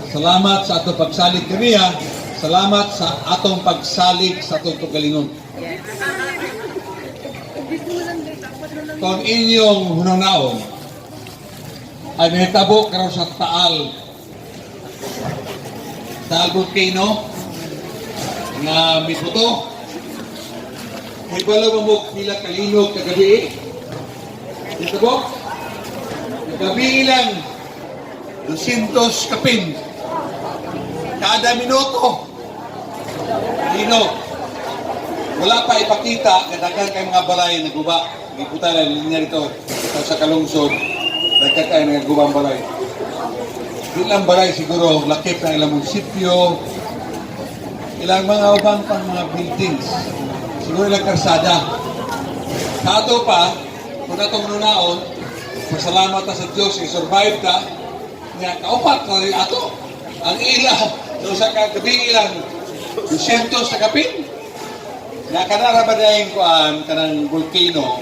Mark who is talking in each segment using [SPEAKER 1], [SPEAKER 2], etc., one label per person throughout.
[SPEAKER 1] Salamat sa atong pagsalig kaniya. Salamat sa atong pagsalig sa atong kagalingon. Kung inyong hunanaon ay nahitabo karon sa Taal volcano na miputo. May balaw mo pila kalinog kagabi. Ito po, kagabi lang 200 kapin kada minuto. Linog. Wala pa ipakita, kadagan kay mga balay na guba. Iputa na linya rito sa kalungsod. Dagdag kayo ng gubang balay. Ilang balay siguro, lakip na ilang munisipyo, ilang mga ubang pang mga buildings. Siguro ilang karsada. Kato pa, kung natong nunaon, pasalamat na sa Diyos, i-survive ka, nga kaupat na rin ato. Ang ila, so sa kagabi ilang 200 sa kapin. Na kanarabadayin ko kanang volcano.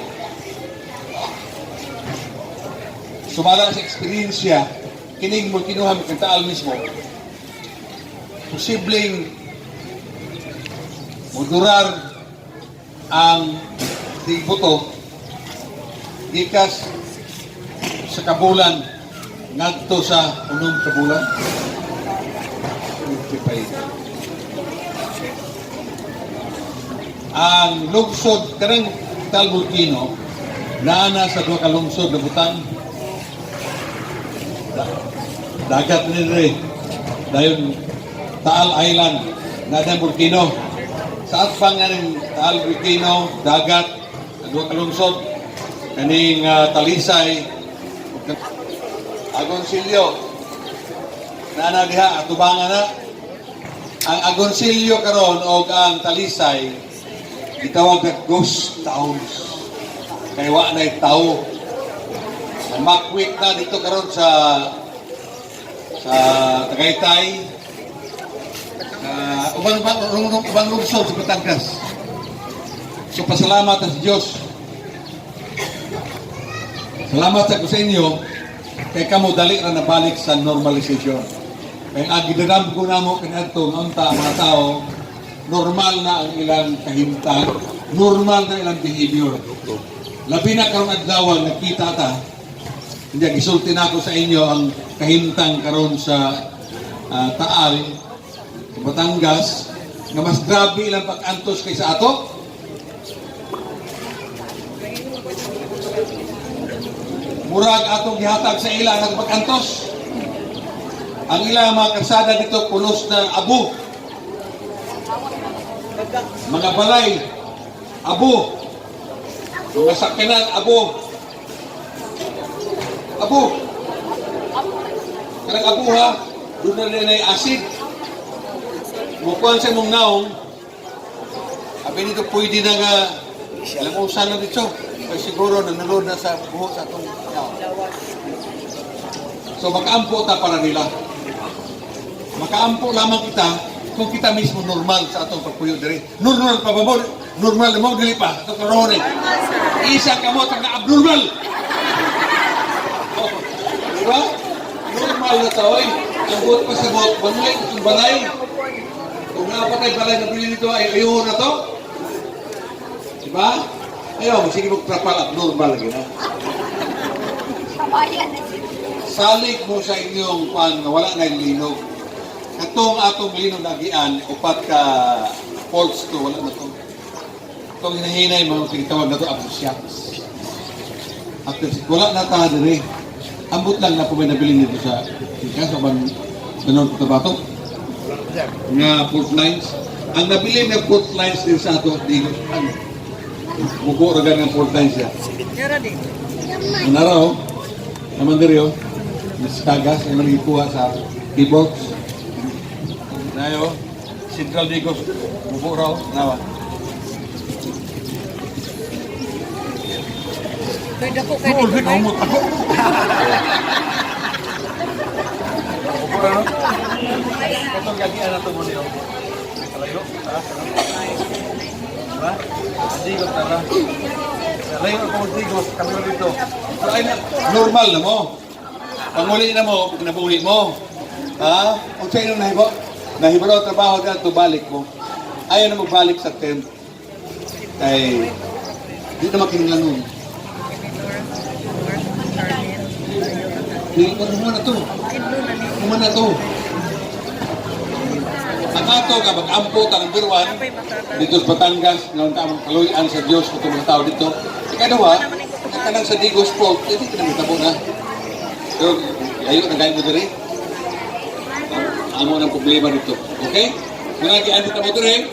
[SPEAKER 1] Sumala sa eksperyensya, kining mo kinuha ng Taal mismo. Posibleng mudurar ang dibuto gikas sa kabulan ngadto sa unong kabulan. Ang lungsod kanang Taal volcano naana sa duha ka lungsod na butang dagat nire dayon Taal Island na volcano sa atbang ng Taal volcano dagat duha ka lungsod kaning Talisay Agoncillo na diha atubangan na ang Agoncillo karon og ang Talisay gitawag na ghost towns kay wa na tawo makwik na dito karon sa Tagaytay ubang lungsod sa Batangas. So pasalamat sa Diyos, salamat sa kusenyo kay kamo dali ra nabalik sa normalization. Kaya ang gidaram ko namo kanadto unta mga tao normal na ang ilang kahimtang, normal na ilang behavior. Labi na karon adlaw nakita ta. Hindi, gisulti na ako sa inyo ang kahimtang karon sa Taal, sa Batangas, na mas grabe ilang pag-antos kaysa ato. Murag atong gihatag sa ila ng pag-antos. Ang ilang mga karsada dito pulos na abo. Mga balay, abo. Mga sakyanan, abo. Abo. Karang abo ha, doon na rin ay acid. Mukuhan sa mong naong, sabi nito pwede na nga, alam mo sana dito, ay siguro nanulod na sa buhok sa itong naong. So makaampo ta para nila. Makaampo lamang kita, kung kita mismo normal sa atong pagpuyo diri. Normal pa ba mo? Normal na mo, dili pa. Ito karoon eh. Isa ka mo, taga abnormal. Oh, diba? Normal na tao eh. Ang buot pa sa buot, banay, ang balay. Kung napatay balay na bilhin nito, ay ayaw na to. Diba? Ayaw, sige magtrapal, abnormal lagi na. Salig mo sa inyong pan na wala na yung linog. Katong atong linog na gian, upat ka faults to, wala na to. Itong hinahinay, mga tingtawag na to, aftershocks. Aftershocks, wala na ta diri. Ambot lang na po may nabili nito sa Tikas, o bang ganon po tabato? Nga fault lines. Ang nabili na fault lines din sa ato, di ano, buko ragan ng fault lines ya. Ang naraw, naman diri o, Miss Tagas, ay manikuha sa keyboards. Nayo, Central Digos, buko raw, nawa.
[SPEAKER 2] Kaya ko kaya dito ba?
[SPEAKER 1] Buko raw, no? Katong gagian na ito mo niyo. Kalayo, taas, ano? Diba? Digos, tara. Kalayo ako Digos, kamera dito. So, ay, normal na mo. Panguli na mo, pag nabuhi mo. Ha? Kung sa inyo nahibo? Nahibo daw trabaho ka, tubalik mo. Ayaw na magbalik sa tent. Kay, di na makinila nun. Hindi mo na to. Mo na to. Ang ato ka, mag-ampo ta ng Birwan, dito sa Batangas, ngayon ka ang kaluyan sa Diyos, ito mga tao dito. Ikadawa, kanang sa Digos Fault, hindi ka nang itabo na. Pero, ayaw na gaya mo diri. Amo ng problema dito. Okay? Kung nag-iandi tabo diri,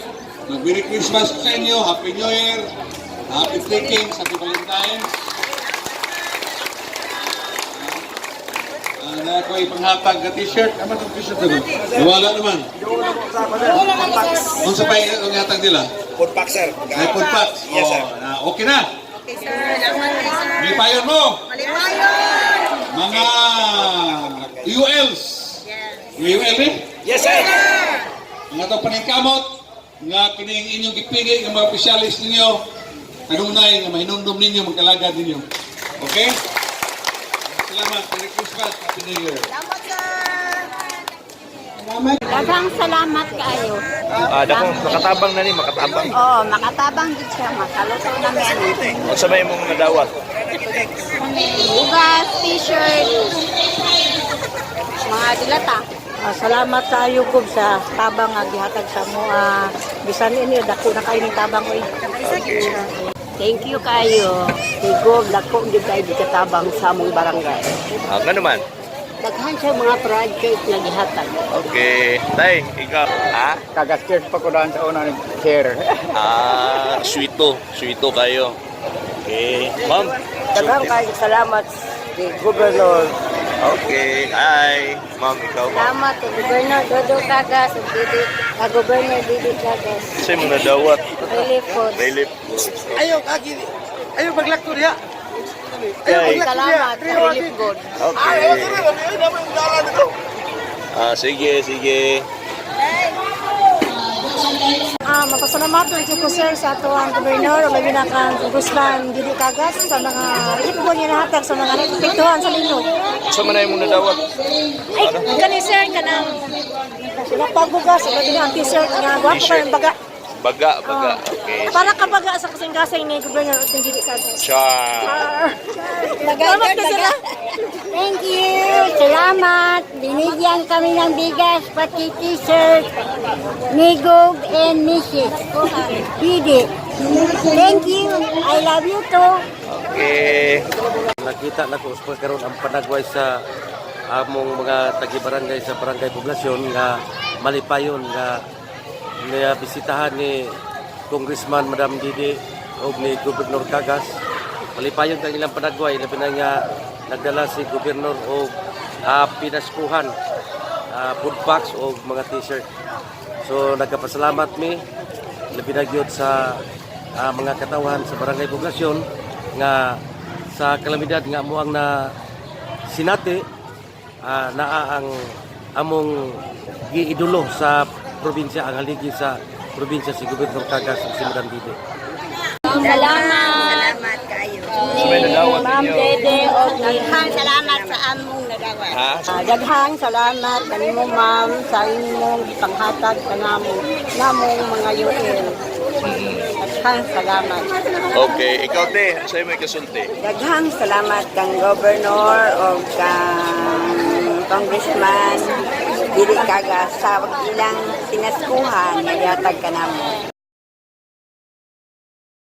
[SPEAKER 1] mag-Merry Christmas sa inyo, Happy New Year, Happy Freaking, Happy Valentine's. Na ako ay panghatag na t-shirt. Ano itong t-shirt na doon? Nawala naman. Kung sa pahinga, ang hatag nila?
[SPEAKER 3] Food pack, sir.
[SPEAKER 1] Ay, food packs.
[SPEAKER 3] Yes, sir.
[SPEAKER 1] Okay na.
[SPEAKER 2] Okay, sir. Salamat, sir.
[SPEAKER 1] Lipayon mo.
[SPEAKER 2] Malipayon!
[SPEAKER 1] Mga ULs.
[SPEAKER 2] Yes.
[SPEAKER 1] UL eh?
[SPEAKER 3] Yes, sir.
[SPEAKER 1] Ang atong paningkamot, nga kining inyong gipili, ng mga opisyalis ninyo, kanunay, nga mahinumdum ninyo, magkalagad ninyo. Okay? Salamat. Merry Christmas. Happy New Year.
[SPEAKER 2] Salamat, sir.
[SPEAKER 4] Daghang salamat kayo.
[SPEAKER 3] Dako, makatabang na ni, makatabang.
[SPEAKER 4] Oo, makatabang din siya, makaluto namin.
[SPEAKER 3] Kung sabay mong nadawat.
[SPEAKER 4] Bugas, t-shirt, mga dilata.
[SPEAKER 2] Salamat sa ayugog sa tabang nga gihatag sa mo. Bisan ini dako na kayo ni tabang oy.
[SPEAKER 4] Thank you kayo.
[SPEAKER 2] Tigog dako gid kay katabang sa among barangay.
[SPEAKER 3] Nga naman.
[SPEAKER 2] Daghan sa mga project nga gihatag.
[SPEAKER 3] Okay. Tay, ikaw.
[SPEAKER 5] Kagas-church pa ko daan sa una ng share.
[SPEAKER 3] Sweeto. Sweeto kayo. Okay. Ma'am.
[SPEAKER 2] Daghang kayo salamat kay Governor.
[SPEAKER 3] Okay. Hi. Ma'am, ikaw.
[SPEAKER 4] Salamat kay Gobernador Dodo Cagas, Gobernador Didi Cagas.
[SPEAKER 3] Sa'yo mong nadawat.
[SPEAKER 4] Relief Foods.
[SPEAKER 3] Relief.
[SPEAKER 5] Ayaw maglakto niya.
[SPEAKER 3] Okay.
[SPEAKER 4] Salamat sa Relief Foods.
[SPEAKER 3] Okay. Sige, sige.
[SPEAKER 2] Mapasalamatan ko sir sa ato ang gobernador o labi na kang Gusman Didi Cagas sa mga ipon niya nahatag sa mga napitiktuhan sa linog.
[SPEAKER 3] Sa manay mong nadawat.
[SPEAKER 2] Ay, kani sir, kanang sila pagbugas, labi na ang t-shirt nga guwapo pa yung baga.
[SPEAKER 3] Baga. Okay.
[SPEAKER 2] Para kabaga sa kasing-kasing ni gobernador at Didi Cagas.
[SPEAKER 3] Char.
[SPEAKER 2] Salamat ka sila.
[SPEAKER 4] Thank you. Salamat. Binigyan kami ng bigas, pati t-shirt, ni Gob and Mrs. Didi. Thank you. I love you too.
[SPEAKER 3] Okay.
[SPEAKER 6] Nakita na ko uspas karon ang panagway sa among mga tagibarangay sa barangay poblasyon nga malipayon nga bisitahan ni Congressman Madam Didi o ni Gobernador Cagas. Malipayon kang ilang panagway labi na nga nagdala si Gobernador o pinaskuhan food packs o mga t-shirt. So nagkapasalamat mi labi na gyud sa mga katawhan sa barangay poblasyon nga sa kalamidad nga amuang na sinati naa ang among giidulo sa probinsya ang haligi sa probinsya si Gobernador Cagas ug si Madam Didi.
[SPEAKER 4] Salamat kayo.
[SPEAKER 3] Sabay nadawat
[SPEAKER 4] Ma'am
[SPEAKER 3] ninyo.
[SPEAKER 4] Dede o daghang salamat sa among nadawat.
[SPEAKER 3] Ha?
[SPEAKER 2] Daghang salamat kanimo ma'am sa imong panghatag kanamo namong mga UL. Daghang salamat.
[SPEAKER 3] Okay. Ikaw, te. Sa'yo may kasulti.
[SPEAKER 2] Daghang salamat kang Governor o kang Congressman Didi Cagas sa ilang pinaskuhan nga gihatag kanamo.